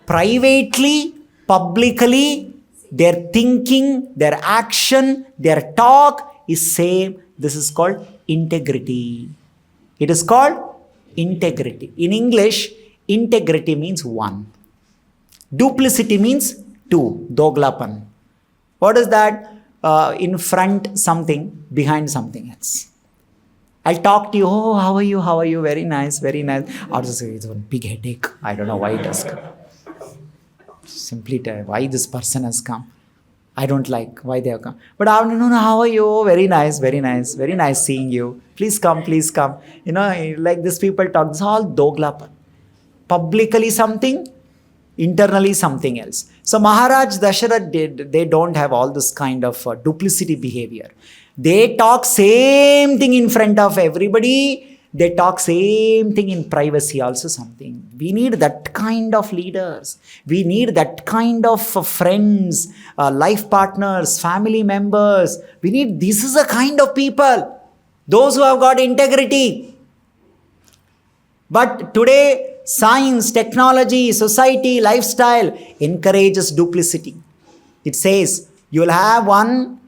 Privately, publicly, their thinking, their action, their talk is same. This is called integrity. It is called integrity. In English, integrity means one. Duplicity means two. Doglapan. What is that? In front something, behind something else. I'll talk to you. Oh, how are you? How are you? Very nice, very nice. I'll just say it's a big headache. I don't know why it has come. Simply tell why this person has come. I don't like why they have come. But afternoon, how are you? Very nice, very nice, very nice seeing you. Please come, please come. Like these people talk. It's all doglapan. Publicly something, internally something else. So Maharaj Dasharath they don't have all this kind of duplicity behavior. They talk same thing in front of everybody. They talk same thing in privacy also something. We need that kind of leaders. We need that kind of friends, life partners, family members. This is the kind of people. Those who have got integrity. But today, science, technology, society, lifestyle encourages duplicity. It says, you'll have one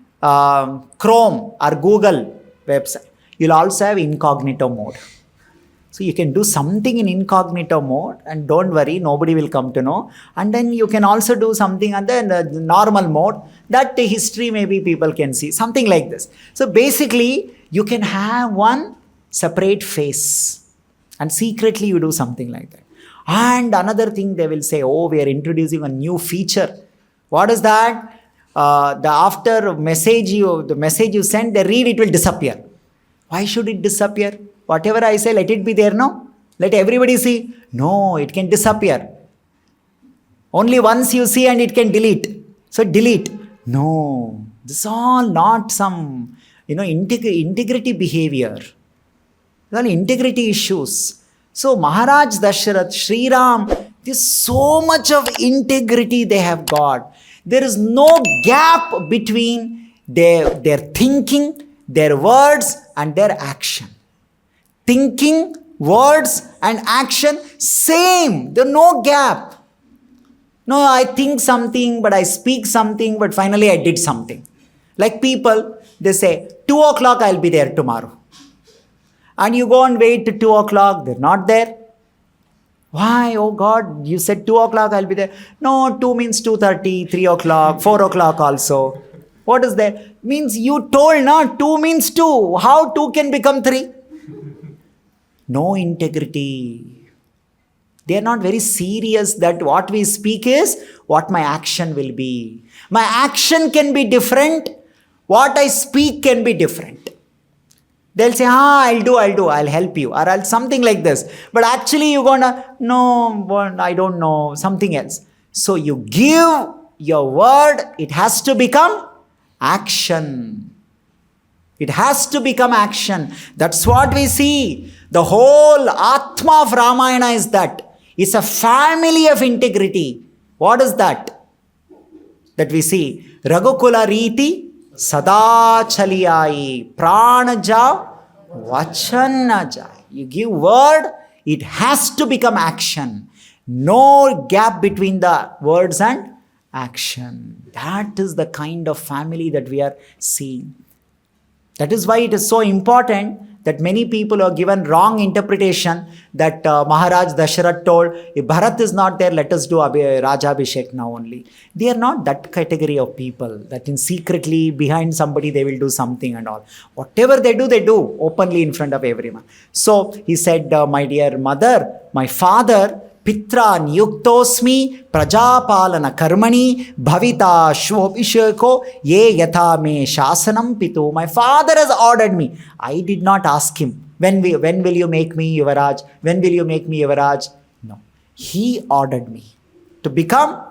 Chrome or Google website. You'll also have incognito mode. So you can do something in incognito mode and don't worry, nobody will come to know. And then you can also do something under the normal mode that history maybe people can see. Something like this. So basically, you can have one separate face and secretly you do something like that. And another thing they will say, oh, we are introducing a new feature. What is that? After the message you send, they read, it will disappear. Why should it disappear? Whatever I say, let it be there, no? Let everybody see. No, it can disappear. Only once you see and it can delete. So delete. No, this is all not some, integrity behavior. These are integrity issues. So Maharaj Dasharath, Sri Ram, there's so much of integrity they have got. There is no gap between their thinking, their words and their action. Thinking, words and action, same. There's no gap. No, I think something, but I speak something, but finally I did something. Like people, they say, 2 o'clock I'll be there tomorrow. And you go and wait to 2 o'clock, they're not there. Why? Oh God, you said 2 o'clock I'll be there. No, 2 means 2:30, 3 o'clock, 4 o'clock also. What is that? Means you told, no, 2 means 2. How 2 can become 3? No integrity. They are not very serious that what we speak is what my action will be. My action can be different. What I speak can be different. They'll say, I'll do, I'll help you. Or I'll something like this. But actually you're gonna, no, I don't know, something else. So you give your word, it has to become action. It has to become action. That's what we see. The whole Atma of Ramayana is that. It's a family of integrity. What is that? That we see. Raghukula Riti Sada Chaliyai Pranaja Vachanaja. You give word, it has to become action. No gap between the words and action. That is the kind of family that we are seeing. That is why it is so important that many people are given wrong interpretation that Maharaj Dasharath told, if Bharat is not there, let us do Rajabhishek now only. They are not that category of people that in secretly behind somebody they will do something and all. Whatever they do openly in front of everyone. So he said, my dear mother, my father, Pitra Niyuktosmi Prajapalana Karmani Bhavita Shvobhisheko Ye Yatha Me Shasanam Pitu. My father has ordered me. I did not ask him, when will you make me Yuvaraj? When will you make me Yuvaraj? No. He ordered me to become.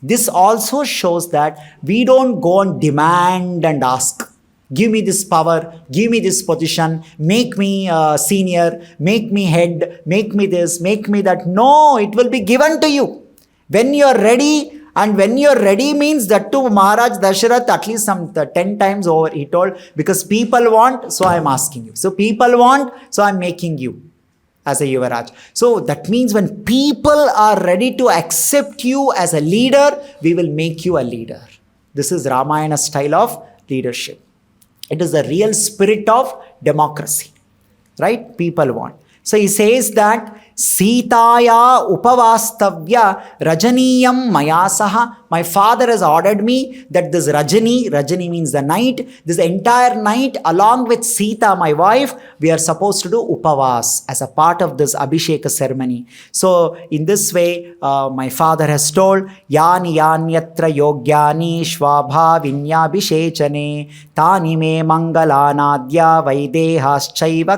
This also shows that we don't go and demand and ask. Give me this power, give me this position, make me senior, make me head, make me this, make me that. No, it will be given to you. When you are ready, and when you are ready means that to Maharaj Dasharath at least some 10 times over he told, because people want, so I am asking you. So people want, so I am making you as a Yuvaraj. So that means when people are ready to accept you as a leader, we will make you a leader. This is Ramayana style of leadership. It is the real spirit of democracy, right? People want. So he says that Sitaya upavastavya rajaniyam mayasaha. My father has ordered me that this Rajani means the night, this entire night along with Sita, my wife, we are supposed to do Upavas as a part of this Abhisheka ceremony. So in this way, my father has told, Yani yanyatra yogyani shvabha vinyabhishechane tani me mangalanadya vaidehas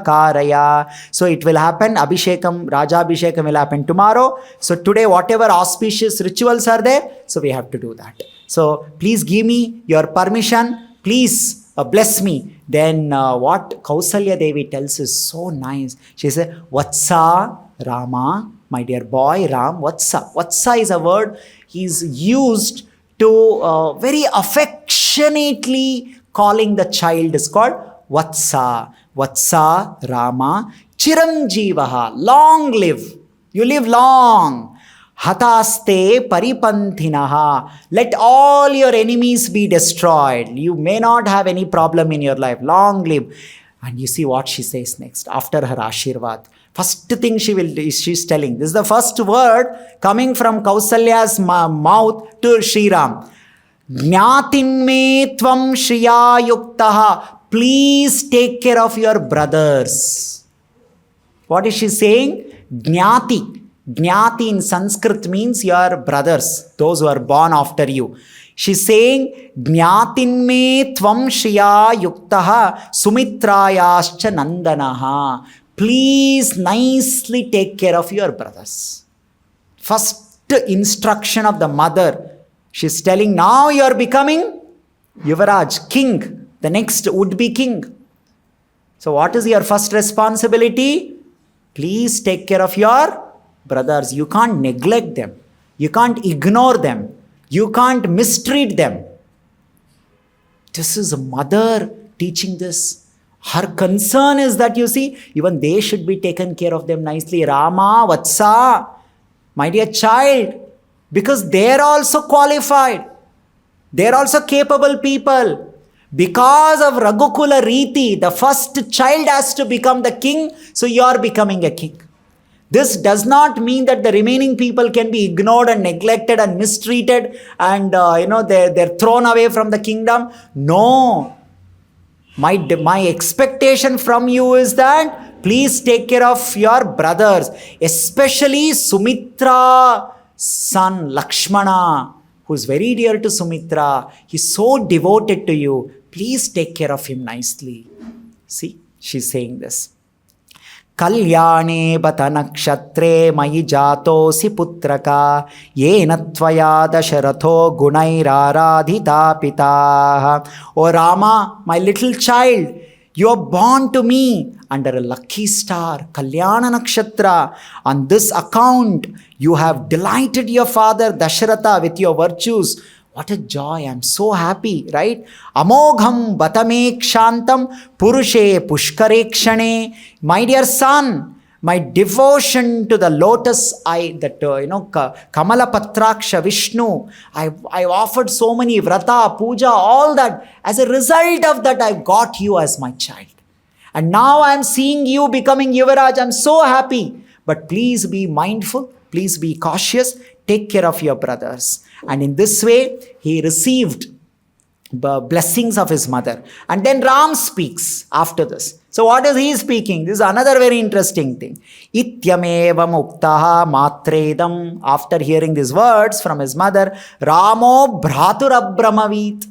karaya. So it will happen, Abhishekam, Rajabhishekam will happen tomorrow. So today whatever auspicious rituals are there, so we have to do that. So please give me your permission, please bless me. Then what Kausalya Devi tells is so nice. She says, Vatsa Rama, my dear boy Ram, Vatsa. Vatsa is a word he's used to very affectionately calling the child, is called Vatsa. Vatsa Rama, Chiranjeevaha, long live. You live long. Hataste paripantinaha. Let all your enemies be destroyed. You may not have any problem in your life. Long live. And you see what she says next after her Ashirvad. First thing she's telling. This is the first word coming from Kausalya's mouth to Sri Ram. Jnatin me tvam shriya yuktaha. Please take care of your brothers. What is she saying? Jnati. Jnati in Sanskrit means your brothers, those who are born after you. She's saying, Jnatin me tvam shriya yuktaha sumitrayascha nandanaha. Please nicely take care of your brothers. First instruction of the mother. She's telling, now you're becoming Yuvaraj, king, the next would-be king. So what is your first responsibility? Please take care of your brothers. You can't neglect them. You can't ignore them. You can't mistreat them. This is a mother teaching this. Her concern is that, you see, even they should be taken care of them nicely. Rama, Vatsa, my dear child, because they're also qualified. They're also capable people. Because of Raghukula Riti, the first child has to become the king, so you are becoming a king. This does not mean that the remaining people can be ignored and neglected and mistreated and they're thrown away from the kingdom. No. My expectation from you is that please take care of your brothers, especially Sumitra son Lakshmana, who is very dear to Sumitra. He's so devoted to you. Please take care of him nicely. See, she's saying this. Kalyane bata nakshatre mayi jatosi putraka yena tvaya dasharatho gunairaradhita pitaha. O Rama, my little child, you are born to me under a lucky star, Kalyana Nakshatra. On this account, you have delighted your father Dasharatha with your virtues. What a joy, I'm so happy, right? Amogham batamek shantam purushe pushkarekshane. My dear son, my devotion to the lotus eye, Kamala Patraksha Vishnu, I've offered so many vrata, puja, all that. As a result of that, I've got you as my child. And now I'm seeing you becoming Yuvaraj. I'm so happy. But please be mindful. Please be cautious. Take care of your brothers. And in this way, he received the blessings of his mother. And then Ram speaks after this. So what is he speaking? This is another very interesting thing. Ityameva muktaha matredam. After hearing these words from his mother, Ramo bhratur abramavit.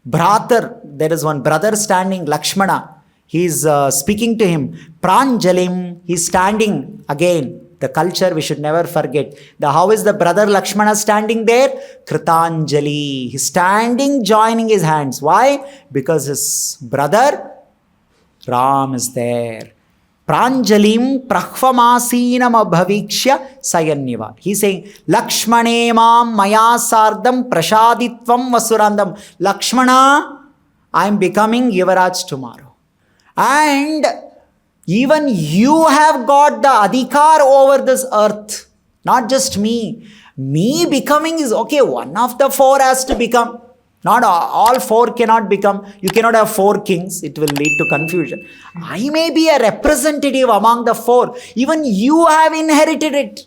Bhratar, there is one brother standing, Lakshmana. He is speaking to him. Pranjalim, he is standing again. The culture we should never forget. How is the brother Lakshmana standing there? Kritanjali. He's standing, joining his hands. Why? Because his brother Ram is there. Pranjalim prahvamasinam abhavikshya sayanniva. He's saying, Lakshmane mam maya sardam prashaditvam vasurandam. Lakshmana, I am becoming Yuvaraj tomorrow. And even you have got the adhikar over this earth. Not just me. Me becoming is okay. One of the four has to become. Not all four cannot become. You cannot have four kings. It will lead to confusion. I may be a representative among the four. Even you have inherited it.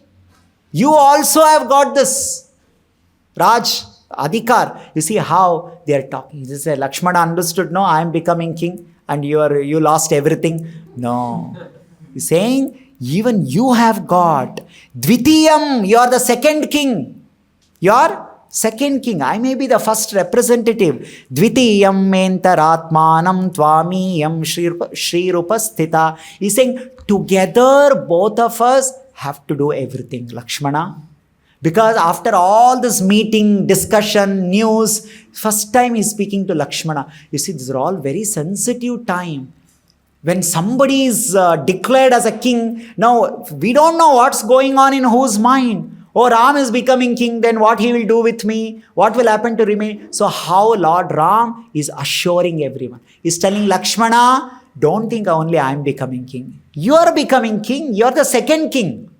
You also have got this. Raj, adhikar. You see how they are talking. This is Lakshmana understood, no, I am becoming king and you lost everything. No. He's saying, even you have got Dvitiyam, you are the second king. You are second king. I may be the first representative. Dvitiyam mentaratmanam tvamiyam Shri Rupasthita. He's saying, together both of us have to do everything, Lakshmana. Because after all this meeting, discussion, news, first time he's speaking to Lakshmana. You see, these are all very sensitive time. When somebody is declared as a king, now we don't know what's going on in whose mind. Oh, Ram is becoming king, then what he will do with me? What will happen to remain? So how Lord Ram is assuring everyone. He's telling Lakshmana, don't think only I am becoming king. You are becoming king. You are the second king.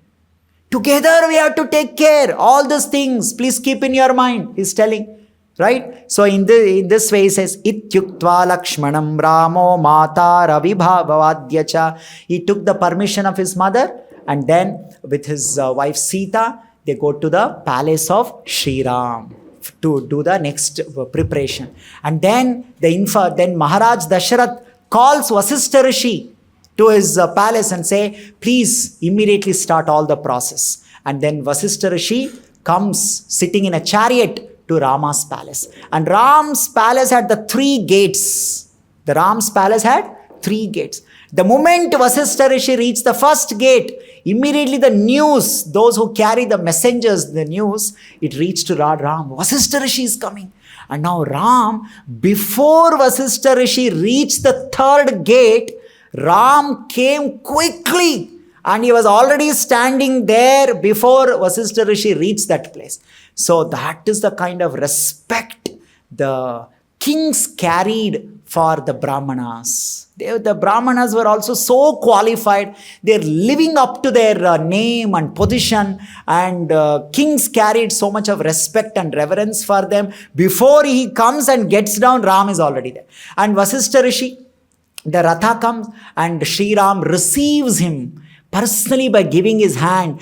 Together we have to take care. All these things, please keep in your mind. He's telling. Right? So in this way he says, Ityuktva Lakshmanam Ramo Mata Ravibhavadyacha. He took the permission of his mother and then with his wife Sita, they go to the palace of Sri Ram to do the next preparation. And then Maharaj Dasharath calls Vasishtha Rishi to his palace and say, please immediately start all the process. And then Vasishtha Rishi comes sitting in a chariot to Rama's palace. And Ram's palace had the 3 gates. The Ram's palace had 3 gates. The moment Vasishtha Rishi reached the first gate, immediately the news, those who carry the messengers, the news, it reached to Lord Ram. Vasishtha Rishi is coming. And now Ram, before Vasishtha Rishi reached the 3rd gate, Ram came quickly. And he was already standing there before Vasishtha Rishi reached that place. So that is the kind of respect the kings carried for the Brahmanas. The Brahmanas were also so qualified. They're living up to their name and position. And kings carried so much of respect and reverence for them. Before he comes and gets down, Ram is already there. And Vasishtha Rishi, the Ratha comes and Sri Ram receives him personally by giving his hand,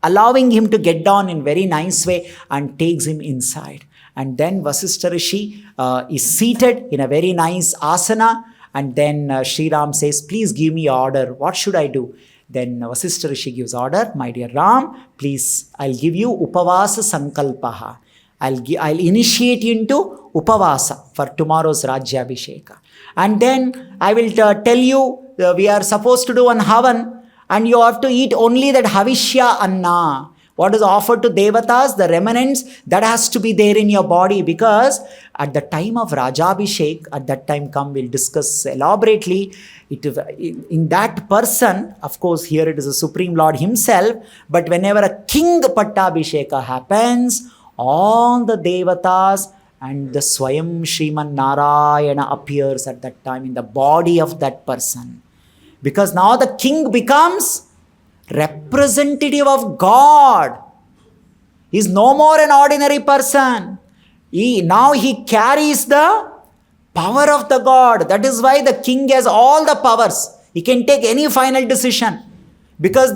allowing him to get down in very nice way and takes him inside. And then Vasishtha Rishi is seated in a very nice asana. And then Sri Ram says, please give me order. What should I do? Then Vasishtha Rishi gives order. My dear Ram, please, I'll give you Upavasa Sankalpaha. I'll initiate you into Upavasa for tomorrow's Rajyabhisheka. And then I will tell you, we are supposed to do an Havan. And you have to eat only that Havishya Anna. What is offered to Devatas, the remnants, that has to be there in your body. Because at the time of Rajabhishek, at that time we'll discuss elaborately. In that person, of course here it is the Supreme Lord himself. But whenever a King Pattabhisheka happens, all the Devatas and the Swayam Sriman Narayana appears at that time in the body of that person. Because now the king becomes representative of God. He is no more an ordinary person. Now he carries the power of the God. That is why the king has all the powers. He can take any final decision. Because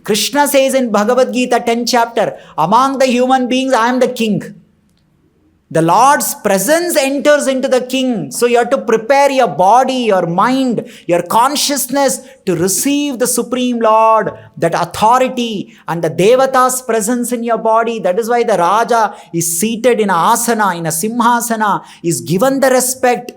Krishna says in Bhagavad Gita 10th chapter, among the human beings, I am the king. The Lord's presence enters into the king. So you have to prepare your body, your mind, your consciousness to receive the Supreme Lord, that authority and the Devata's presence in your body. That is why the Raja is seated in a asana, in a simhasana, is given the respect.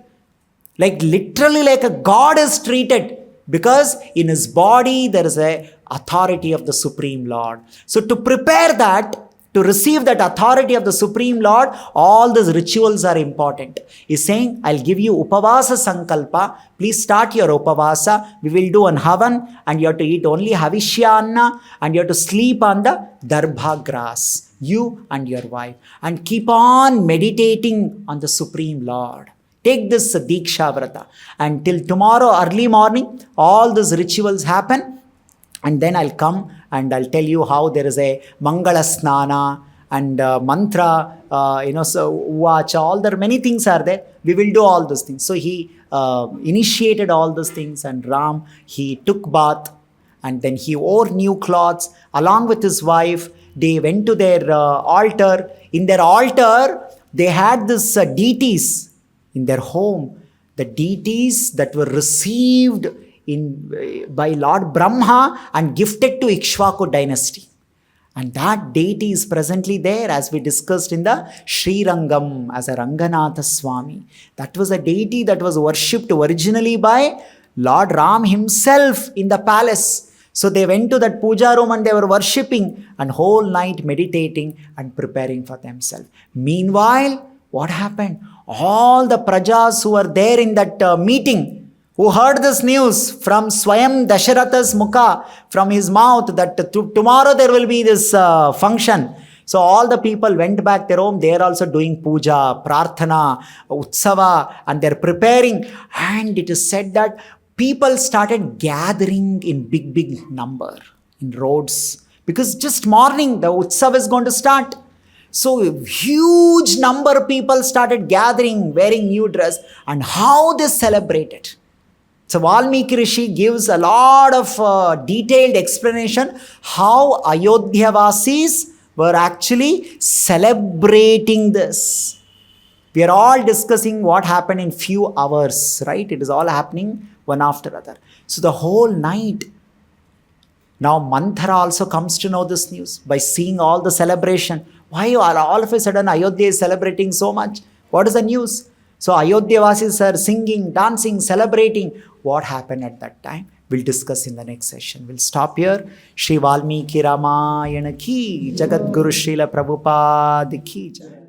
Like literally like a god is treated. Because in his body there is a authority of the Supreme Lord. So to prepare that, to receive that authority of the Supreme Lord, all these rituals are important. He's saying, I'll give you Upavasa Sankalpa. Please start your Upavasa. We will do an Havan and you have to eat only Havishyanna and you have to sleep on the Darbha grass. You and your wife. And keep on meditating on the Supreme Lord. Take this Diksha Vrata. And till tomorrow early morning, all these rituals happen. And then I'll come and I'll tell you how there is a Mangala Snana and mantra, so Uvacha, all there many things are there. We will do all those things. So he initiated all those things, and Ram, he took bath and then he wore new clothes along with his wife. They went to their altar. In their altar, they had this deities in their home. The deities that were received by Lord Brahma and gifted to Ikshvaku dynasty. And that deity is presently there, as we discussed in the Sri Rangam as a Ranganatha Swami. That was a deity that was worshipped originally by Lord Ram himself in the palace. So they went to that puja room and they were worshipping and whole night meditating and preparing for themselves. Meanwhile, what happened? All the prajas who were there in that meeting, who heard this news from Swayam Dasharatha's mukha, from his mouth, that tomorrow there will be this function. So all the people went back their home. They are also doing puja, prarthana, utsava, and they're preparing. And it is said that people started gathering in big number in roads, because just morning the utsava is going to start. So huge number of people started gathering, wearing new dress, and how they celebrated. So Valmiki Rishi gives a lot of detailed explanation how Ayodhya Vasis were actually celebrating this. We are all discussing what happened in few hours, right? It is all happening one after other. So the whole night. Now Manthara also comes to know this news by seeing all the celebration. Why all of a sudden Ayodhya is celebrating so much? What is the news? So Ayodhya Vasis are singing, dancing, celebrating. What happened at that time? We'll discuss in the next session. We'll stop here. Shri Valmiki Ramayana ki, Jagat Guru Srila Prabhupada ki jai.